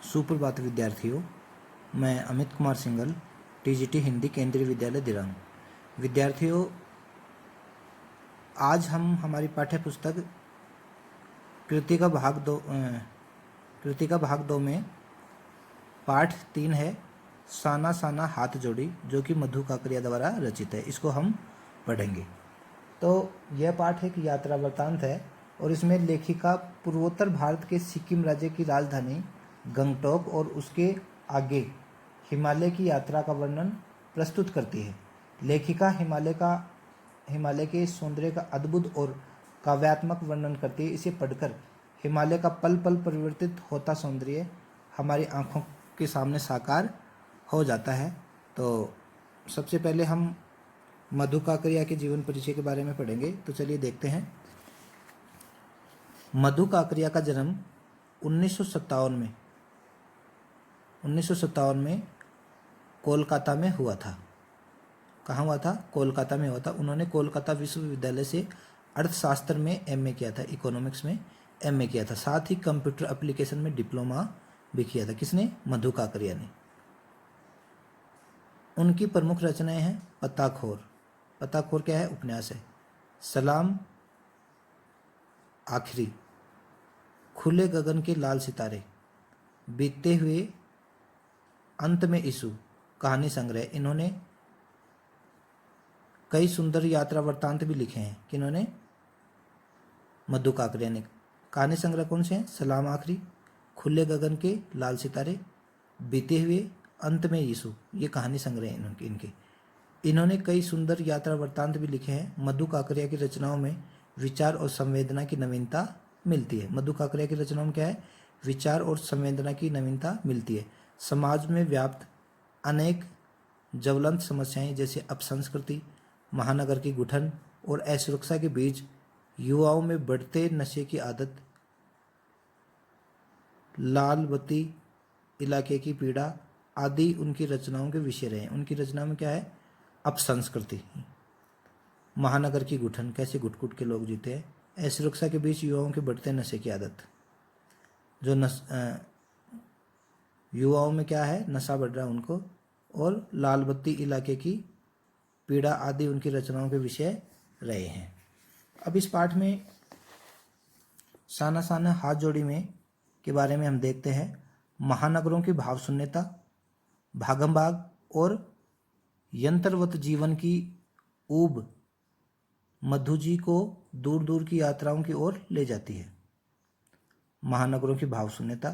सुप्रभात विद्यार्थियों, मैं अमित कुमार सिंघल, टीजीटी हिंदी केंद्रीय विद्यालय दिरांग। विद्यार्थियों, आज हम हमारी पाठ्य पुस्तक कृतिका भाग दो में पाठ 3 है साना साना हाथ जोड़ी, जो कि मधु काकरिया द्वारा रचित है। इसको हम पढ़ेंगे। तो यह पाठ एक यात्रा वृत्तांत है और इसमें लेखिका पूर्वोत्तर भारत के सिक्किम राज्य की राजधानी गंगटोक और उसके आगे हिमालय की यात्रा का वर्णन प्रस्तुत करती है। लेखिका हिमालय के सौंदर्य का अद्भुत और काव्यात्मक वर्णन करती है। इसे पढ़कर हिमालय का पल पल परिवर्तित होता सौंदर्य हमारी आंखों के सामने साकार हो जाता है। तो सबसे पहले हम मधु काकरिया के जीवन परिचय के बारे में पढ़ेंगे। तो चलिए देखते हैं। मधु काकरिया का जन्म 1957 में कोलकाता में हुआ था। कहाँ हुआ था? कोलकाता में हुआ था। उन्होंने कोलकाता विश्वविद्यालय से अर्थशास्त्र में एमए किया था, इकोनॉमिक्स में एमए किया था। साथ ही कंप्यूटर एप्लीकेशन में डिप्लोमा भी किया था। किसने? मधु काकरिया ने। उनकी प्रमुख रचनाएं हैं पत्ताखोर। पत्ताखोर क्या है? उपन्यास है। सलाम आखिरी, खुले गगन के लाल सितारे, बीतते हुए अंत में यीशु, कहानी संग्रह। इन्होंने कई सुंदर यात्रा वृत्तांत भी लिखे हैं। किन्होंने? मधु काकरिया ने। कहानी संग्रह कौन से हैं? सलाम आखिरी, खुले गगन के लाल सितारे, बीते हुए अंत में यीशु, ये कहानी संग्रह हैं इनके। इन्होंने कई सुंदर यात्रा वृत्तांत भी लिखे हैं। मधु काकरिया की रचनाओं में विचार और संवेदना की नवीनता मिलती है। मधु काकरिया की रचनाओं में क्या है? विचार और संवेदना की नवीनता मिलती है। समाज में व्याप्त अनेक ज्वलंत समस्याएं जैसे अपसंस्कृति, महानगर की गुठन और असुरक्षा के बीच युवाओं में बढ़ते नशे की आदत, लाल बत्ती इलाके की पीड़ा आदि उनकी रचनाओं के विषय रहे। उनकी रचना में क्या है? अपसंस्कृति, महानगर की गुठन, कैसे घुट घुट के लोग जीते हैं, असुरक्षा के बीच युवाओं के बढ़ते नशे की आदत, जो युवाओं में क्या है? नशा बढ़ रहा है उनको, और लाल बत्ती इलाके की पीड़ा आदि उनकी रचनाओं के विषय रहे हैं। अब इस पाठ में साना साना हाथ जोड़ी में के बारे में हम देखते हैं। महानगरों की भाव शून्यता, भागम भाग और यंत्रवत जीवन की ऊब मधु जी को दूर दूर की यात्राओं की ओर ले जाती है। महानगरों की भाव शून्यता,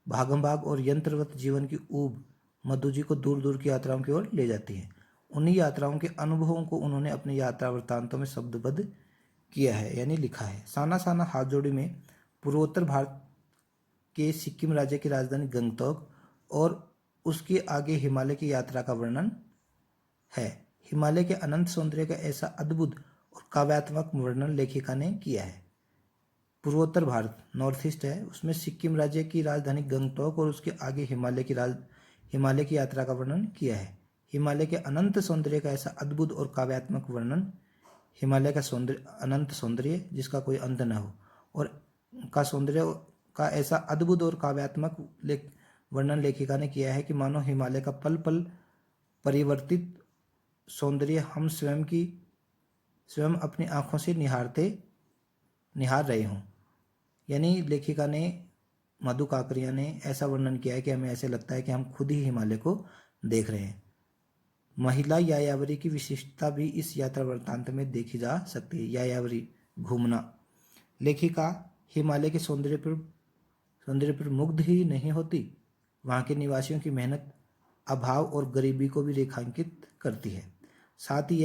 भागम भाग और यंत्रवत जीवन की ऊब मधु जी को दूर दूर की यात्राओं की ओर ले जाती है। उन्हीं यात्राओं के अनुभवों को उन्होंने अपने यात्रा वृत्तांतों में शब्दबद्ध किया है, यानी लिखा है। साना साना हाथ जोड़ी में पूर्वोत्तर भारत के सिक्किम राज्य की राजधानी गंगटोक और उसके आगे हिमालय की यात्रा का वर्णन है। हिमालय के अनंत सौंदर्य का ऐसा अद्भुत और काव्यात्मक वर्णन लेखिका ने किया है। पूर्वोत्तर भारत नॉर्थ ईस्ट है, उसमें सिक्किम राज्य की राजधानी गंगटोक और उसके आगे हिमालय की यात्रा का वर्णन किया है। हिमालय के अनंत सौंदर्य का ऐसा अद्भुत और काव्यात्मक वर्णन, हिमालय का अनंत सौंदर्य जिसका कोई अंत न हो, और का सौंदर्य का ऐसा अद्भुत और काव्यात्मक वर्णन लेखिका ने किया है कि मानो हिमालय का पल पल परिवर्तित सौंदर्य हम स्वयं अपनी आंखों से निहार रहे हों। यानी लेखिका ने, मधु काकरिया ने ऐसा वर्णन किया है कि हमें ऐसे लगता है कि हम खुद ही हिमालय को देख रहे हैं। महिला यायावरी की विशिष्टता भी इस यात्रा वृत्तांत में देखी जा सकती है। यायावरी, घूमना। लेखिका हिमालय के सौंदर्य पर मुग्ध ही नहीं होती, वहाँ के निवासियों की मेहनत, अभाव और गरीबी को भी रेखांकित करती है। साथ ही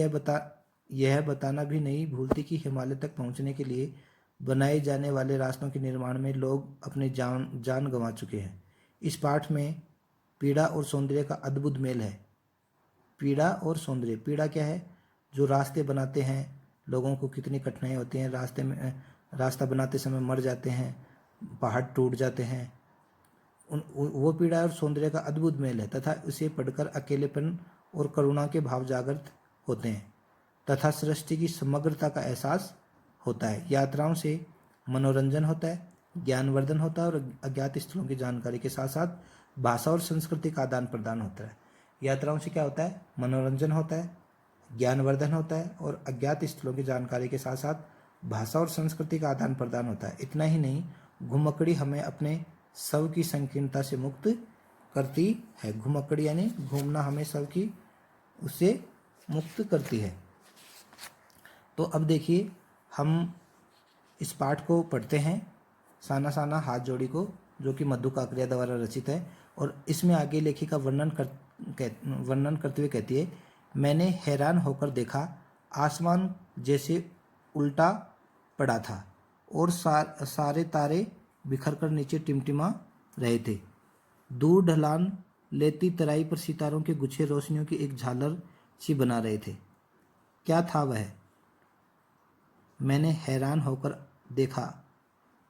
यह बताना भी नहीं भूलती कि हिमालय तक पहुँचने के लिए बनाए जाने वाले रास्तों के निर्माण में लोग अपनी जान गंवा चुके हैं। इस पाठ में पीड़ा और सौंदर्य का अद्भुत मेल है। पीड़ा और सौंदर्य। पीड़ा क्या है? जो रास्ते बनाते हैं, लोगों को कितनी कठिनाई होती है, रास्ता बनाते समय मर जाते हैं, पहाड़ टूट जाते हैं, वो पीड़ा और सौंदर्य का अद्भुत मेल है। तथा उसे पढ़कर अकेलेपन और करुणा के भाव जागृत होते हैं तथा सृष्टि की समग्रता का एहसास होता है। यात्राओं से मनोरंजन होता है, ज्ञानवर्धन होता है और अज्ञात स्थलों की जानकारी के साथ साथ भाषा और संस्कृति का आदान प्रदान होता है। यात्राओं से क्या होता है? मनोरंजन होता है, ज्ञानवर्धन होता है और अज्ञात स्थलों की जानकारी के साथ साथ भाषा और संस्कृति का आदान प्रदान होता है। इतना ही नहीं, घुमक्कड़ी हमें अपने शव की संकीर्णता से मुक्त करती है। घुमक्कड़ी यानी घूमना हमें शव की उससे मुक्त करती है। तो अब देखिए हम इस पाठ को पढ़ते हैं, साना साना हाथ जोड़ी को, जो कि मधु काकरिया द्वारा रचित है। और इसमें आगे लेखिका वर्णन करते हुए कहती है, मैंने हैरान होकर देखा, आसमान जैसे उल्टा पड़ा था और सारे तारे बिखर कर नीचे टिमटिमा रहे थे। दूर ढलान लेती तराई पर सितारों के गुच्छे रोशनियों की एक झालर सी बना रहे थे। क्या था वह? मैंने हैरान होकर देखा,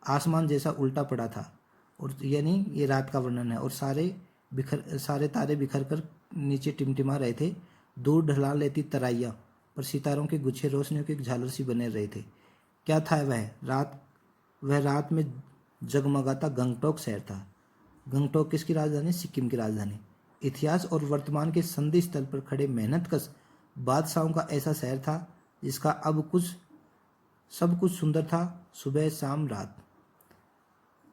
आसमान जैसा उल्टा पड़ा था, और यानी ये रात का वर्णन है, और सारे तारे बिखर कर नीचे टिमटिमा रहे थे। दूर ढलान लेती तराइयाँ पर सितारों के गुच्छे रोशनियों की एक झालर सी बने रहे थे। क्या था वह? वह रात में जगमगाता गंगटोक शहर था। गंगटोक किसकी राजधानी? सिक्किम की राजधानी। इतिहास और वर्तमान के संधि स्थल पर खड़े मेहनतकश बादशाहों का ऐसा शहर था जिसका सब कुछ सुंदर था, सुबह शाम रात।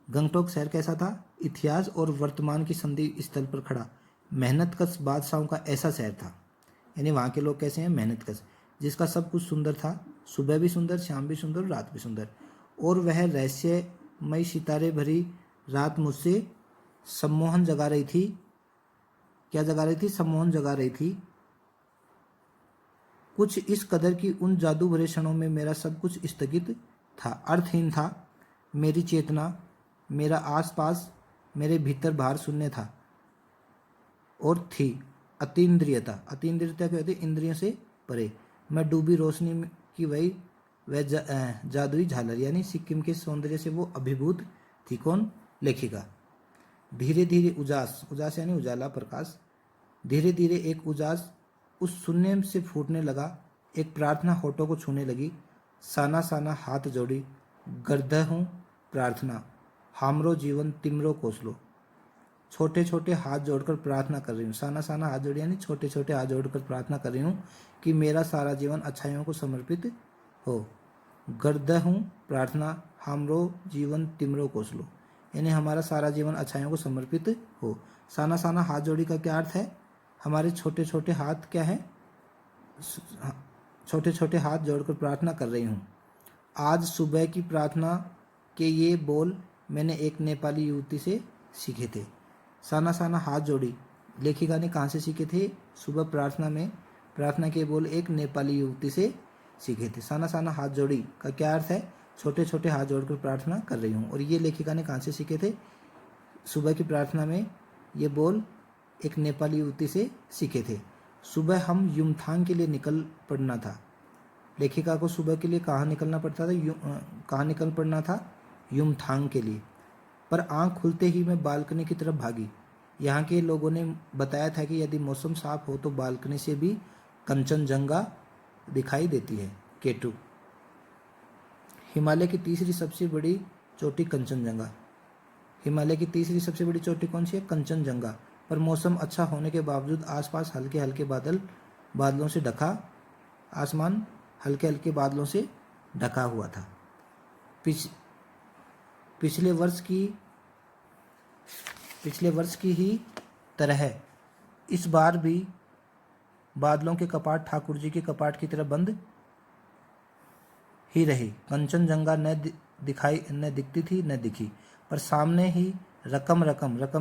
गंगटोक शहर कैसा था? इतिहास और वर्तमान की संधि स्थल पर खड़ा मेहनतकश बादशाहों का ऐसा शहर था। यानी वहाँ के लोग कैसे हैं? मेहनतकश, जिसका सब कुछ सुंदर था, सुबह भी सुंदर, शाम भी सुंदर, रात भी सुंदर। और वह रहस्यमयी सितारे भरी रात मुझसे सम्मोहन जगा रही थी। क्या जगा रही थी? सम्मोहन जगा रही थी। कुछ इस कदर की उन जादू भरे क्षणों में मेरा सब कुछ स्थगित था, अर्थहीन था। मेरी चेतना, मेरा आसपास, मेरे भीतर बाहर शून्य था और थी अतीन्द्रियता। अतीन्द्रियता क्या होती है? इंद्रियों से परे। मैं डूबी रोशनी की वह जादुई झालर, यानी सिक्किम के सौंदर्य से वो अभिभूत थी। कौन? लेखिका। धीरे धीरे उजास यानी उजाला, प्रकाश। धीरे धीरे एक उजास उस शून्य से फूटने लगा। एक प्रार्थना होठों को छूने लगी। साना साना हाथ जोड़ी, गर्दह हूँ प्रार्थना, हामरो जीवन तिमरो कोसलो। छोटे छोटे हाथ जोड़कर प्रार्थना कर रही हूँ। साना साना हाथ जोड़ी यानी छोटे छोटे हाथ जोड़कर प्रार्थना कर रही हूँ कि मेरा सारा जीवन अच्छाइयों को समर्पित हो। गर्दह हूँ प्रार्थना, हामरो जीवन तिमरो कोसलो, यानी हमारा सारा जीवन अच्छाइयों को समर्पित हो। साना साना हाथ जोड़ी का क्या अर्थ है? हमारे छोटे छोटे हाथ क्या है? छोटे छोटे हाथ जोड़कर प्रार्थना कर रही हूँ। आज सुबह की प्रार्थना के ये बोल मैंने एक नेपाली युवती से सीखे थे। साना साना हाथ जोड़ी लेखिका ने कहाँ से सीखे थे? सुबह प्रार्थना में प्रार्थना के बोल एक नेपाली युवती से सीखे थे। साना साना हाथ जोड़ी का क्या अर्थ है? छोटे छोटे हाथ जोड़कर प्रार्थना कर रही हूँ। और ये लेखिका ने कहाँ से सीखे थे? सुबह की प्रार्थना में ये बोल एक नेपाली युवती से सीखे थे। सुबह हम युमथांग के लिए निकल पड़ना था। लेखिका को सुबह के लिए कहाँ निकलना पड़ता था? कहाँ निकल पड़ना था? युमथांग के लिए। पर आंख खुलते ही मैं बालकनी की तरफ भागी। यहाँ के लोगों ने बताया था कि यदि मौसम साफ हो तो बालकनी से भी कंचनजंगा दिखाई देती है। केटू। हिमालय की तीसरी सबसे बड़ी चोटी कंचनजंगा। हिमालय की तीसरी सबसे बड़ी चोटी कौन सी है? कंचनजंगा। पर मौसम अच्छा होने के बावजूद आसपास हल्के हल्के बादलों से ढका, आसमान हल्के हल्के बादलों से ढका हुआ था। पिछले वर्ष की ही तरह इस बार भी बादलों के कपाट ठाकुर जी के कपाट की तरह बंद ही रही। कंचनजंगा न दिखती थी न दिखी, पर सामने ही रकम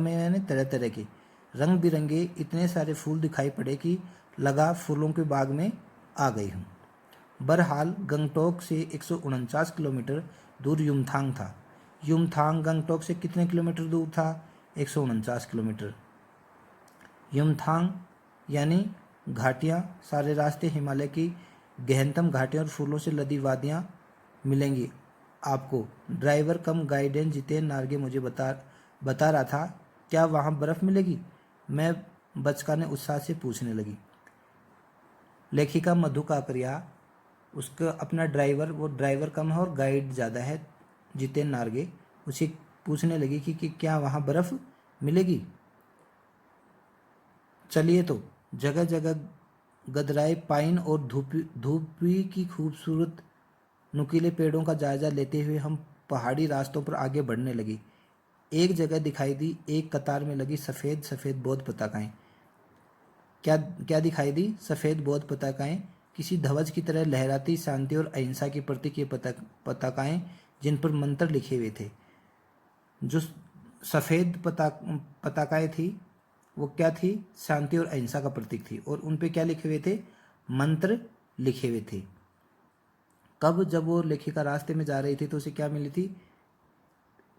यानी तरह तरह के रंग बिरंगे इतने सारे फूल दिखाई पड़े कि लगा फूलों के बाग में आ गई हूँ। बहरहाल गंगटोक से 149 किलोमीटर दूर युमथांग था। युमथांग गंगटोक से कितने किलोमीटर दूर था? 149 किलोमीटर। युमथांग यानी घाटियाँ, सारे रास्ते हिमालय की गहनतम घाटियाँ और फूलों से लदी वादियाँ मिलेंगी आपको। ड्राइवर कम गाइडेंस जितेन नार्गे मुझे बता रहा था। क्या वहाँ बर्फ़ मिलेगी? मैं बचकाने उत्साह से पूछने लगी। लेखिका मधु काकरिया, उसका अपना ड्राइवर, वो ड्राइवर कम है और गाइड ज़्यादा है, जितेन नार्गे। उसे पूछने लगी कि क्या वहाँ बर्फ़ मिलेगी। चलिए तो जगह जगह गदराए पाइन और धूपी की खूबसूरत नुकीले पेड़ों का जायजा लेते हुए हम पहाड़ी रास्तों पर आगे बढ़ने लगी। एक जगह दिखाई दी एक कतार में लगी सफ़ेद सफ़ेद बौद्ध पताकाएं। क्या क्या दिखाई दी? सफ़ेद बौद्ध पताकाएं, किसी ध्वज की तरह लहराती, शांति और अहिंसा के प्रतीक ये पताकाएं जिन पर मंत्र लिखे हुए थे। जो सफ़ेद पताकाएं थी वो क्या थी? शांति और अहिंसा का प्रतीक थी। और उन पे क्या लिखे हुए थे? मंत्र लिखे हुए थे। कब? जब वो लेखिका रास्ते में जा रही थी तो उसे क्या मिली थी?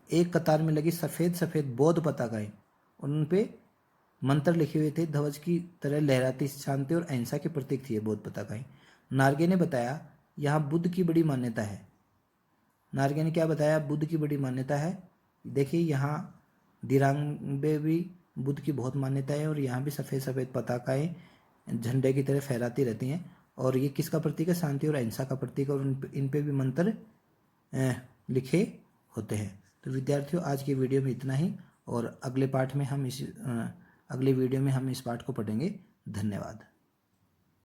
एक कतार में लगी सफ़ेद सफ़ेद बौद्ध पताकाएं और उन पे मंत्र लिखे हुए थे, ध्वज की तरह लहराती, शांति और अहिंसा के प्रतीक थी ये बौद्ध पताकाएं। नार्गे ने बताया यहाँ बुद्ध की बड़ी मान्यता है। नार्गे ने क्या बताया? बुद्ध की बड़ी मान्यता है। देखिए यहाँ दिरांग में भी बुद्ध की बहुत मान्यता है और यहाँ भी सफ़ेद सफ़ेद पताकाएं झंडे की तरह फहराती रहती हैं। और ये किसका प्रतीक है? शांति और अहिंसा का प्रतीक। और इन पे भी मंत्र लिखे होते हैं। तो विद्यार्थियों, आज की वीडियो में इतना ही और अगले वीडियो में हम इस पाठ को पढ़ेंगे। धन्यवाद।